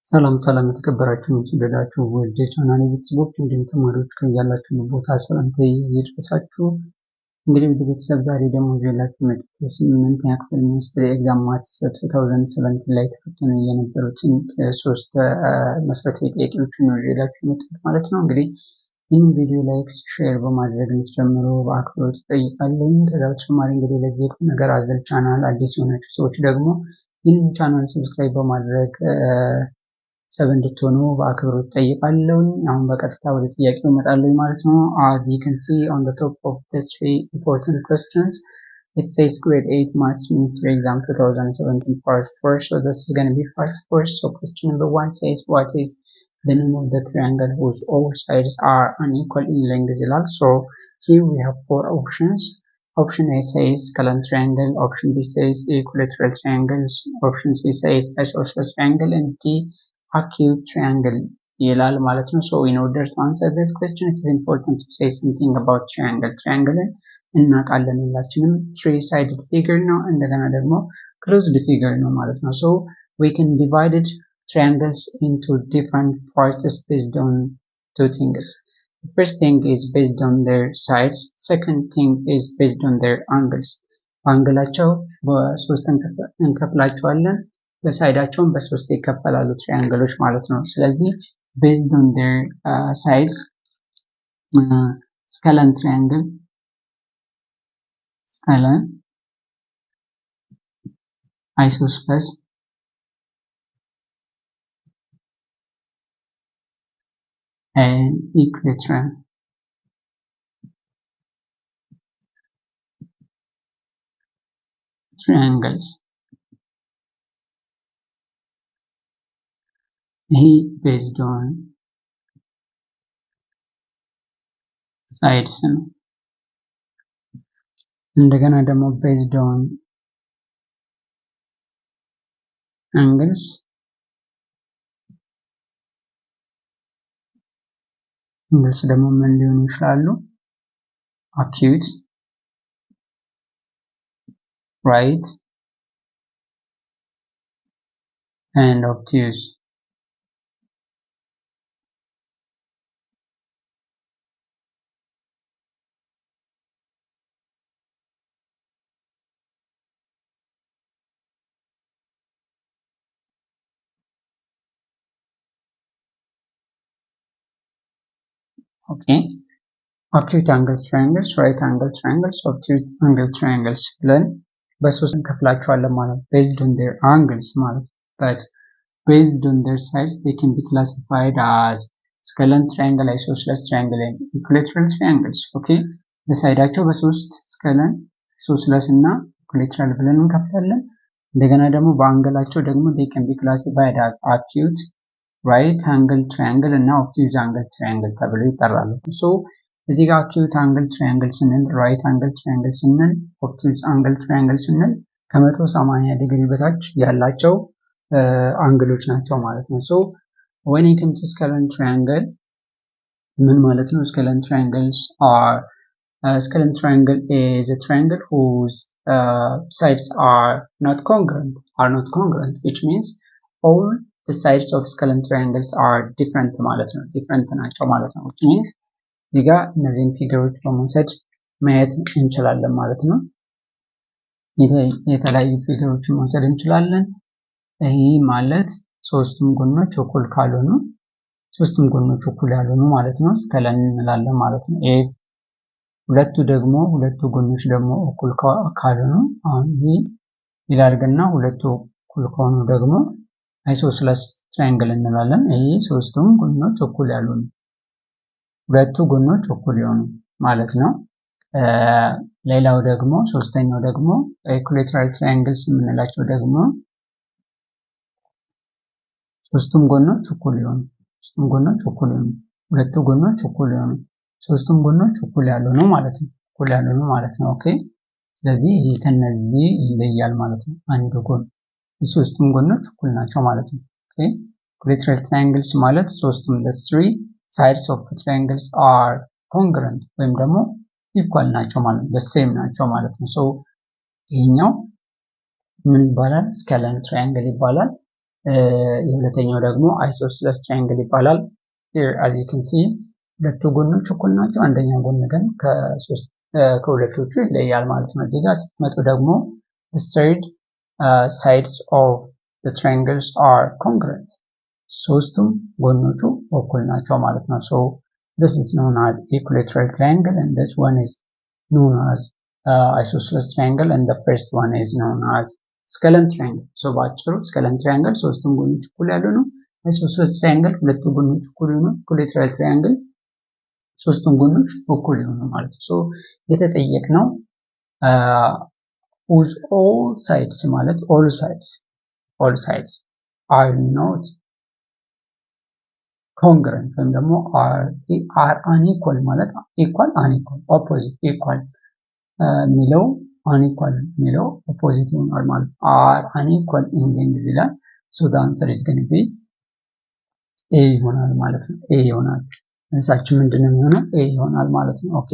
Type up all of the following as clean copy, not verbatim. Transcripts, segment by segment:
ሰላም የተከበራችሁ የምትወደዳችሁ ውድ የቻናሌ ቤተሰቦች እንዲሁም ተማሪዎች ከያላችሁ ቦታ ሰላምታዬ ይድረሳችሁ። እንግዲህ ውድ ቤተሰብ ዛሬ ደግሞ ይዤላችሁ የመጣሁት ስምንተኛ ክፍል ሚኒስትሪ ኤግዛም ማትስ 2017 ላይ ተፈተኑ የነበሩትን ሶስት መሰረታዊ ጥያቄዎችን ነው ይዤላችሁ የመጣሁት ማለት ነው። እንግዲህ ይህን ቪዲዮ ላይክ፣ ሼር በማድረግ እንድትጀምሩ በአክብሮት እጠይቃለሁ። ከዛ በተጨማሪ እንግዲህ ለዚህ ቁም ነገር አዘል ቻናል አዲስ የሆናችሁ ሰዎች ደግሞ ይህን ቻናል ሰብስክራይብ በማድረግ ሰብ እንድትሆኑ በአክብሮት ጠይቃለሁ። አሁን በቀጥታ ወደ ጥያቄው እመጣለሁ ማለት ነው። As you can see on the top of the three important questions, it says grade 8 maths ministry exam 2017 part 4. So this is going to be part 4. So question number 1 says what is the name of the triangle whose all sides are unequal in length? So here we have four options. Option A says scalene triangle, option B says equilateral triangles, option C says isosceles triangle, and D acute triangle ይላል ማለት ነው። So in order to answer this question, it is important to say something about triangle. Triangle እናውቃለን ሁላችንም three sided figure ነው፣ እንደገና ደግሞ closed figure ነው ማለት ነው። So we can divide triangles into different parts based on two things. The first thing is based on their sides, second thing is based on their angles. አንግላቸው በሶስት እንከፍላቸዋለን፣ በሳይዳቸውን በሶስት ይከፈላሉ ትሪያንግሎች ማለት ነው። ስለዚህ based on their sides, scalene triangle, scalene, isosceles, and equilateral. Triangles. He based on sides ነው። እንደገና ደግሞ based on angles, angles ደግሞ ምን ሊሆኑ ይችላሉ? acute, right, and obtuse. Okay, acute angle triangles, right angle triangles, obtuse angle triangles ብለን በሶስት እንከፍላቸዋለን ማለት ነው። based on their angles ማለት but based on their sides they can be classified as scalene triangle, isosceles triangle, and equilateral triangles. okay, በሳይዳቸው በሶስት scalene፣ isosceles እና equilateral ብለን እንከፍላለን። እንደገና ደግሞ በአንግላቸው ደግሞ they can be classified as acute, right angle triangle እና obtuse angle triangle ተብለው ይጠራሉ። so እዚህ ጋር acute angle triangle ስንል፣ right angle triangle ስንል፣ obtuse angle triangle ስንል ከ180 ዲግሪ በታች ያላቸው አንግሎች ናቸው ማለት ነው። so when it comes to scalene triangle ምን ማለት ነው? scalene triangles are scalene triangle is a triangle whose sides are not congruent, which means all the sides of scalene triangles are different ማለት ነው። different ናቸው ማለት ነው። which means እዚህ ጋር እነዚህን ፊገሮች በመውሰድ ማየት እንችላለን ማለት ነው። የተለያዩ ፊገሮችን መውሰድ እንችላለን። ይህ ማለት ሶስቱም ጎኖች እኩል ካልሆኑ፣ ሶስቱም ጎኖች እኩል ያልሆኑ ማለት ነው ስከለን እንላለን ማለት ነው። ሁለቱ ጎኖች ደግሞ እኩል ካልሆኑ፣ አሁን ይህ ይላርግና ሁለቱ እኩል ከሆኑ ደግሞ አይሶስለስ ትራያንግል እንላለን። ይህ ሶስቱም ጎኖች እኩል ያልሆኑ፣ ሁለቱ ጎኖች እኩል የሆኑ ማለት ነው። ሌላው ደግሞ ሶስተኛው ደግሞ ኢኩሌተራል ትራያንግልስ የምንላቸው ደግሞ ሶስቱም ጎኖች እኩል የሆኑ፣ ሁለቱ ጎኖች እኩል የሆኑ፣ ሶስቱም ጎኖች እኩል ያልሆኑ ማለት ነው። ኦኬ፣ ስለዚህ ይሄ ከነዚህ ይለያል ማለት ነው። አንድ ጎን ሶስቱም ጎኖች እኩል ናቸው ማለት ነው። ኦኬ፣ ኢኩሌተራል ትራያንግልስ ማለት ሶስቱም the three sides of the triangles are congruent ወይም ደግሞ ኢኳል ናቸው ማለት ነው። the ናቸው ማለት ነው። so ይሄኛው ምን ይባላል? scalene triangle ይባላል። የሁለተኛው ደግሞ አይሶስለስ ትራያንግል ይባላል። here as you can see ሁለቱ ጎኖች እኩል ናቸው። አንደኛው ጎን ግን ከሁለቶቹ ይለያል ማለት ነው። እዚህ ጋር ስትመጡ ደግሞ the third sides of the triangles are congruent ሶስቱም ጎኖቹ እኩል ናቸው ማለት ነው። so this is known as equilateral triangle and this one is known as isosceles triangle and the first one is known as scalene triangle. so ባጭሩ scalene triangle ሶስቱም ጎኖች እኩል ያሉ ነው። isosceles triangle ሁለቱ ጎኖች እኩል ነው። equilateral triangle ሶስቱም ጎኖች እኩል ይሆኑ ማለት ነው። so የተጠየቅነው with all sides ማለት all sides are not congruent ወይም ደግሞ are unequal ማለት equal unequal opposite equal ሚለው unequal ሚለው opposite ይሆናል ማለት are unequal in length ይላል። so the answer is going to be a ይሆናል ማለት ነው። a ይሆናል መልሳችን ምንድነው የሚሆነው? a ይሆናል ማለት ነው። ኦኬ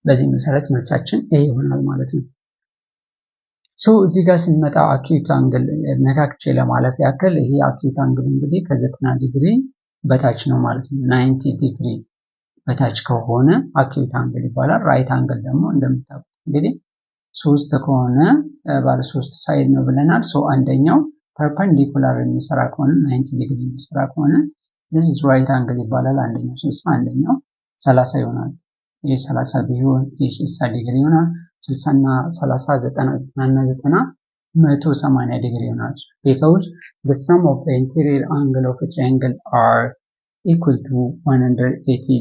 በዚህ መሰረት መልሳችን a ይሆናል ማለት ነው። ሶ እዚህ ጋር ስንመጣ አኪዩት አንግል ነካክቼ ለማለፍ ያክል ይሄ አኪዩት አንግል እንግዲህ ከ90 ዲግሪ በታች ነው ማለት ነው። 90 ዲግሪ በታች ከሆነ አኪዩት አንግል ይባላል። ራይት አንግል ደግሞ እንደምታውቁት እንግዲህ 3 ከሆነ ባለ 3 ሳይድ ነው ብለናል። ሶ አንደኛው ፐርፐንዲኩላር የሚሰራ ከሆነ 90 ዲግሪ የሚሰራ ከሆነ this is right angle ይባላል። አንደኛው 60 አንደኛው 30 ይሆናል። ይሄ 30 ቢሆን ይሄ 60 ዲግሪ ይሆናል። 60 እና 30 90 እና 90 180 ዲግሪ ይሆናል። because the sum of the interior angle of a triangle are equal to 180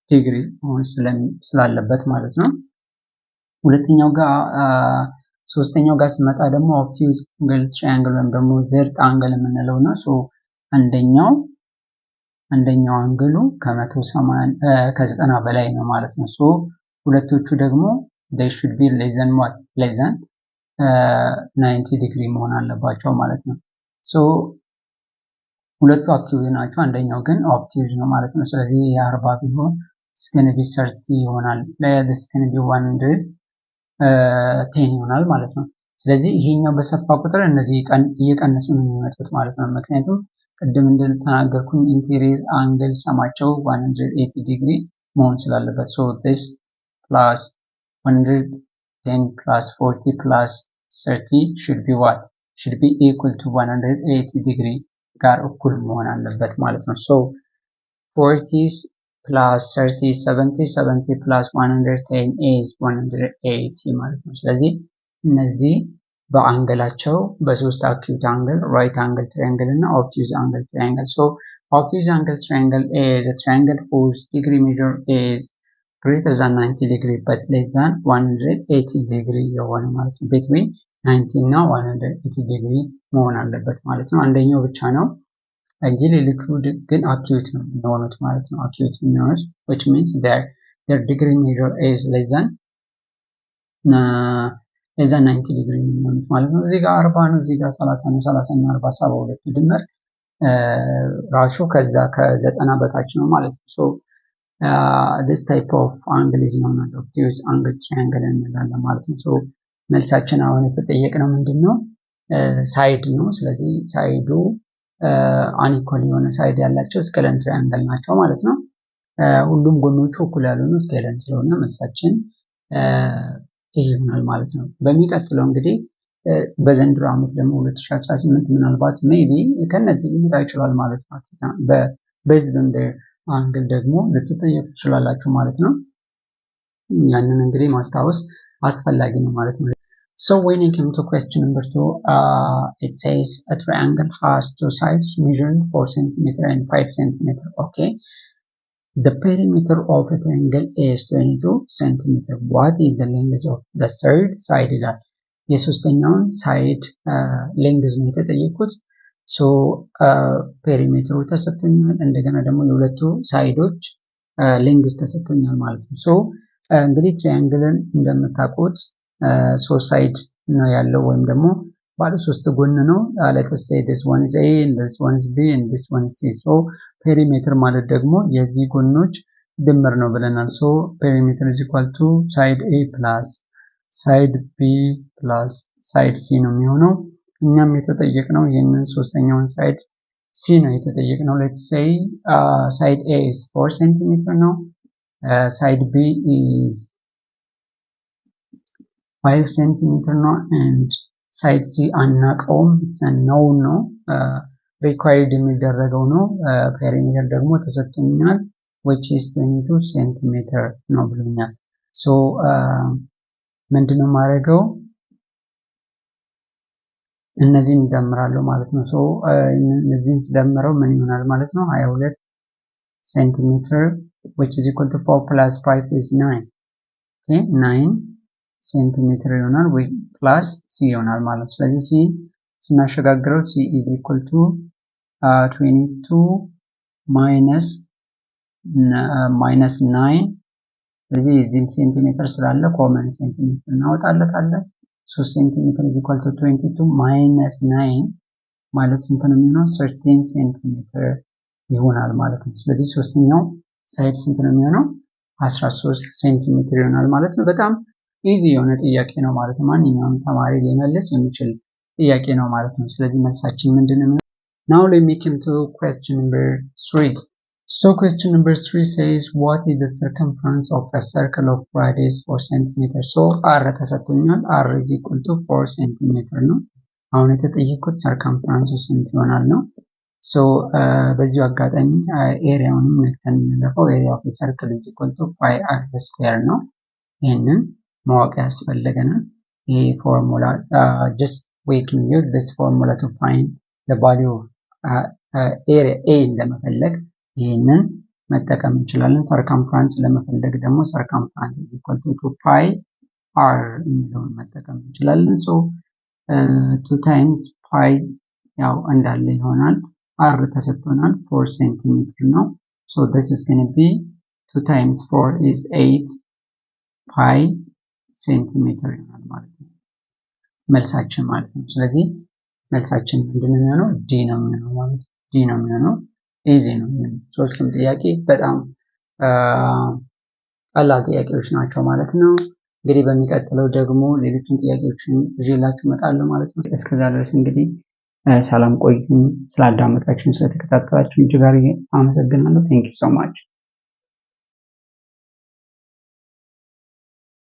ዲግሪ መሆን ስላለበት ማለት ነው። ሶስተኛው ጋር ስመጣ ደግሞ ኦብቲዩዝ አንግል ትራያንግል ወይም ደግሞ ዘርጥ አንግል የምንለው ነው። ሶ አንደኛው አንግሉ ከ90 በላይ ነው ማለት ነው። ሶ ሁለቶቹ ደግሞ they should be less than 90 ዲግሪ መሆን አለባቸው ማለት ነው። ሶ ሁለቱ አኪዩዝ ናቸው፣ አንደኛው ግን ኦብቲዩዝ ነው ማለት ነው። ስለዚህ የ40 ቢሆን it's going to be 30 ይሆናል። this is going to be 110 ይሆናል ማለት ነው። ስለዚህ ይሄኛው በሰፋ ቁጥር እነዚህ እየቀነሱ ነው የሚመጡት ማለት ነው። ምክንያቱም ቅድም እንደተናገርኩኝ ኢንቴሪየር አንግል ሰማቸው 180 ዲግሪ መሆን ስላለበት so this plus 110 plus 40 plus 30 should be what? should be equal to 180 ዲግሪ ጋር እኩል መሆን አለበት ማለት ነው። so 40 plus 30 70 plus 110 is 180 ማለት ነው። ስለዚህ እነዚህ በአንግላቸው በሶስት አኪዩት አንግል ራይት አንግል ትራያንግል እና ኦብቲዩዝ አንግል ትራያንግል so obtuse angle triangle is a triangle whose degree measure is greater than 90 degree but less than 180 degree የሆነ ማለት ነው። between 90 እና 180 degree መሆን አለበት ማለት ነው። አንደኛው ብቻ ነው እንጂ ሌሎቹ ግን አኪዩት ነው የሚሆኑት ማለት ነው። አኪዩት የሚሆኑት which means their degree measure is less than 90 degree የሚሆኑት ማለት ነው። እዚህ ጋር 40 ነው፣ እዚህ ጋር 30 ነው። 30 እና 40 72 ድምር ራሱ ከዛ ከ90 በታች ነው ማለት ነው። so this type of angle is known as obtuse angle triangle እንላለን ማለት ነው። so መልሳችን አሁን የተጠየቅነው ምንድነው? ሳይድ ነው። ስለዚህ ሳይዱ አንኢኳል የሆነ ሳይድ ያላቸው ስኬለን ትራያንግል ናቸው ማለት ነው። ሁሉም ጎኖቹ እኩል ያልሆኑ ስኬለን ስለሆነ መልሳችን ይሄ ይሆናል ማለት ነው። በሚቀጥለው እንግዲህ በዘንድሮ ዓመት ደግሞ 2018 ምናልባት ሜቢ ከነዚህ ሊመጣ ይችላል ማለት ነው። በቤዝድ ኦን ዜር አንግል ደግሞ ልትጠየቁ ትችላላችሁ ማለት ነው። ያንን እንግዲህ ማስታወስ አስፈላጊ ነው ማለት ነው። So when you come to question number 2, it says a triangle has two sides measuring 4 cm and 5 cm. Okay. The perimeter of a triangle is 22 cm. What is the length of the third side? የሶስተኛውን ሳይድ ሌንግዝ ነው የተጠየቁት። ሶ ፔሪሜትሩ ተሰጥቶኛል፣ እንደገና ደግሞ የሁለቱ ሳይዶች ሌንግዝ ተሰጥቶኛል ማለት ነው። ሶ እንግዲህ ትሪያንግልን እንደምታውቁት 3 ሳይድ ነው ያለው ወይም ደግሞ ባለ 3 ጎን ነው። let's say this one is A and this one is B and this one is C. so ፔሪሜትር ማለት ደግሞ የዚህ ጎኖች ድምር ነው ብለናል። so perimeter is equal to side A plus ሳይድ ቢ ፕላስ ሳይድ ሲ ነው የሚሆነው። እኛም የተጠየቅነው ይህንን ሶስተኛውን ሳይድ ሲ ነው የተጠየቅነው። ሌትስ ሴይ ሳይድ ኤ is 4 ሴንቲሜትር ነው። ሳይድ ቢ is 5 ሴንቲሜትር ነው and ሳይድ ሲ አናውቀውም known ነው ሪኳየርድ የሚደረገው ነው። ፔሪሜትር ደግሞ ተሰጥቶኛል which is 22 ሴንቲሜትር ነው ብሎኛል። ሶ ምንድነው ማድረገው እነዚህን እንደምራለሁ ማለት ነው። ሶ እነዚህን ስደምረው ምን ይሆናል ማለት ነው 22 ሴንቲሜትር which is equal to 4 plus 5 is 9 okay 9 ሴንቲሜትር ይሆናል ወይ ፕላስ ሲ ይሆናል ማለት ነው። ስለዚህ ሲ ስናሸጋግረው ሲ is equal to 22 minus 9 ስለዚህ እዚህም ሴንቲሜትር ስላለ ኮመን ሴንቲሜትር እናወጣለታለን። 3 ሴንቲሜትር is equal to 22 minus 9 ማለት ስንት ነው የሚሆነው 13 ሴንቲሜትር ይሆናል ማለት ነው። ስለዚህ ሶስተኛው ሳይድ ስንት ነው የሚሆነው 13 ሴንቲሜትር ይሆናል ማለት ነው። በጣም ኢዚ የሆነ ጥያቄ ነው ማለት ነው። ማንኛውም ተማሪ ሊመልስ የሚችል ጥያቄ ነው ማለት ነው። ስለዚህ መልሳችን ምንድነው? Now let me come to question number 3. So question number 3 says what is the circumference of a circle of radius 4 cm? So r ተሰጥቶኛል r is equal to 4 cm ነው። አሁን የተጠየቁት circumference ስንት ይሆናል ነው። ሶ በዚሁ አጋጣሚ ኤሪያውንም ነክተን እንለፈው ኤሪያ ኦፍ ሰርክል is equal to pi r square ነው። ይሄንን ማወቅ ያስፈልገናል። ይሄ ፎርሙላ just we can use this formula to find the value of area A ለመፈለግ ይሄንን መጠቀም እንችላለን። circumference ለመፈለግ ደግሞ circumference is equal to 2 pi r የሚለውን መጠቀም እንችላለን። ሶ 2 times pi ያው እንዳለ ይሆናል። r ተሰጥቶናል 4 ሴንቲሜትር ነው። so this is going to be 2 times 4 is 8 pi ሴንቲሜትር ይሆናል ማለት ነው መልሳችን ማለት ነው። ስለዚህ መልሳችን ምንድነው የሚሆነው ዲ ነው የሚሆነው ማለት ነው። ዲ ነው የሚሆነው ኢዚ ነው የሚሆነው። ሶስቱም ጥያቄ በጣም ቀላል ጥያቄዎች ናቸው ማለት ነው። እንግዲህ በሚቀጥለው ደግሞ ሌሎችን ጥያቄዎችን ይዤላችሁ እመጣለሁ ማለት ነው። እስከዛ ድረስ እንግዲህ ሰላም ቆዩኝ። ስላዳመጣችሁኝ ስለተከታተላችሁ እጅግ አድርጌ አመሰግናለሁ። ቴንክ ዩ ሶ ማች